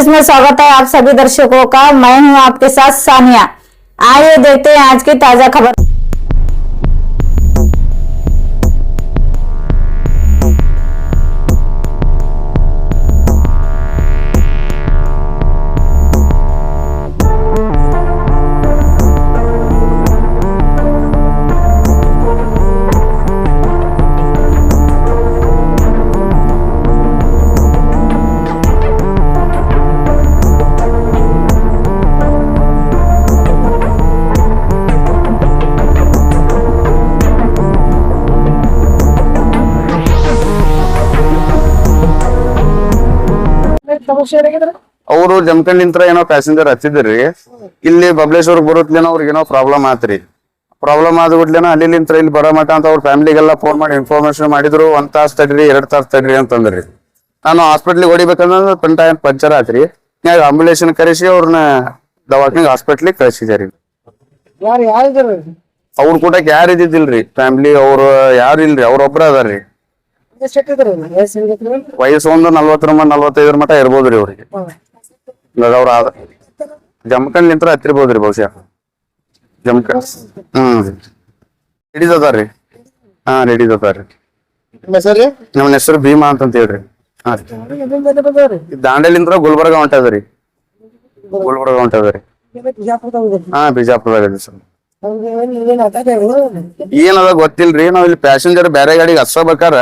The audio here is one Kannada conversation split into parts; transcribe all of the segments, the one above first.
न्यूज में स्वागत है आप सभी दर्शकों का। मैं हूं आपके साथ सानिया। आइए देखते हैं आज की ताजा खबर। ಅವರು ಜಮಖಂಡಿಂತ್ರ ಏನೋ ಪ್ಯಾಸೆಂಜರ್ ಹತ್ತಿದ್ರಿ, ಇಲ್ಲಿ ಬಬಲೇಶ್ವರ್ ಬರೋತ್ಲೇನೋ ಅವ್ರಿಗೇನೋ ಪ್ರಾಬ್ಲಮ್ ಆತ್ರಿ. ಪ್ರಾಬ್ಲಮ್ ಆದ್ಬಿಟ್ಲೇನೋ ಅಲ್ಲಿಂತ್ರ ಇಲ್ಲಿ ಬರೋ ಮಟ ಅಂತ ಅವ್ರ ಫ್ಯಾಮಿಲಿಗೆಲ್ಲ ಫೋನ್ ಮಾಡಿ ಇನ್ಫಾರ್ಮೇಶನ್ ಮಾಡಿದ್ರು. 1 ತಾಸು ತಡ್ರಿ 2 ತಾಸು ತಡ್ರಿ ಅಂತಂದ್ರಿ. ನಾನು ಹಾಸ್ಪಿಟ್ಲಿಗೆ ಹೊಡಿಬೇಕಂದ್ರೆ ಟೈಮ್ ಪಂಚರ್ ಆತ್ರಿ. ಆಂಬುಲೆನ್ಸ್ ಕರೆಸಿ ಅವ್ರನ್ನ ದವಾಖಾನಿಗೆ ಹಾಸ್ಪಿಟ್ಲಿಗೆ ಕಳ್ಸಿದಾರಿ. ಅವ್ರ ಕೂಡ ಯಾರು ಇದ್ದಿದ್ದಿಲ್ರಿ, ಫ್ಯಾಮಿಲಿ ಅವ್ರು ಯಾರು ಇಲ್ರಿ, ಅವ್ರೊಬ್ರ ಅದಾರ್ರಿ. ವಯಸ್ಸು ಒಂದು 40-45 ಮಟ ಇರ್ಬೋದ್ರಿ ಅವ್ರಿಗೆ. ಅವ್ರ ಜಮಖಂಡ್ಲಿಂತ್ರ ಹತ್ತಿರ್ಬೋದ್ರಿ ಬಹುಶಃ. ಜಮಖಂಡ್ ರೆಡೀಸ್ ಅದಾರ್ರಿ. ರೆಡೀಸ್ ಅದಾರ್ರಿ. ನಮ್ಮ ಹೆಸರು ಭೀಮಾ ಅಂತ ಹೇಳ್ರಿ. ದಾಂಡೇಲಿಂತ್ರ ಗುಲ್ಬರ್ಗ ಹೊಂಟದ್ರಿ. ಗುಲ್ಬರ್ಗ ಹೊಂಟದ್ರಿ. ಬಿಜಾಪುರದಾಗ ಸರ್. ಏನದ ಗೊತ್ತಿಲ್ರಿ. ನಾವ್ ಇಲ್ಲಿ ಪ್ಯಾಸೆಂಜರ್ ಬೇರೆ ಗಾಡಿಗೆ ಹಸ್ಬೇಕಾರ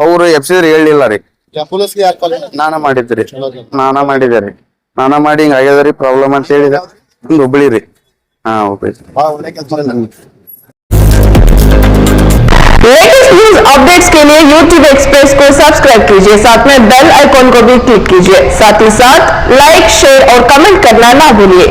ಅವ್ರು ಎಪ್ಸಿದ್ರಿ ಹೇಳಿಲ್ಲ ರೀ. ನಾನ ಮಾಡಿದ್ರಿ. ನಾನ ಮಾಡಿ ಹಿಂಗ ಆಗ್ಯದ್ರಿ ಪ್ರಾಬ್ಲಮ್ ಅಂತ ಹೇಳಿದ. ಹುಬ್ಳಿ ರೀ. ಹುಬ್ಳಿ. लेटेस्ट न्यूज अपडेट्स के लिए YouTube एक्सप्रेस को सब्सक्राइब कीजिए, साथ में बेल आइकॉन को भी क्लिक कीजिए। साथ ही साथ लाइक, शेयर और कमेंट करना ना भूलिए।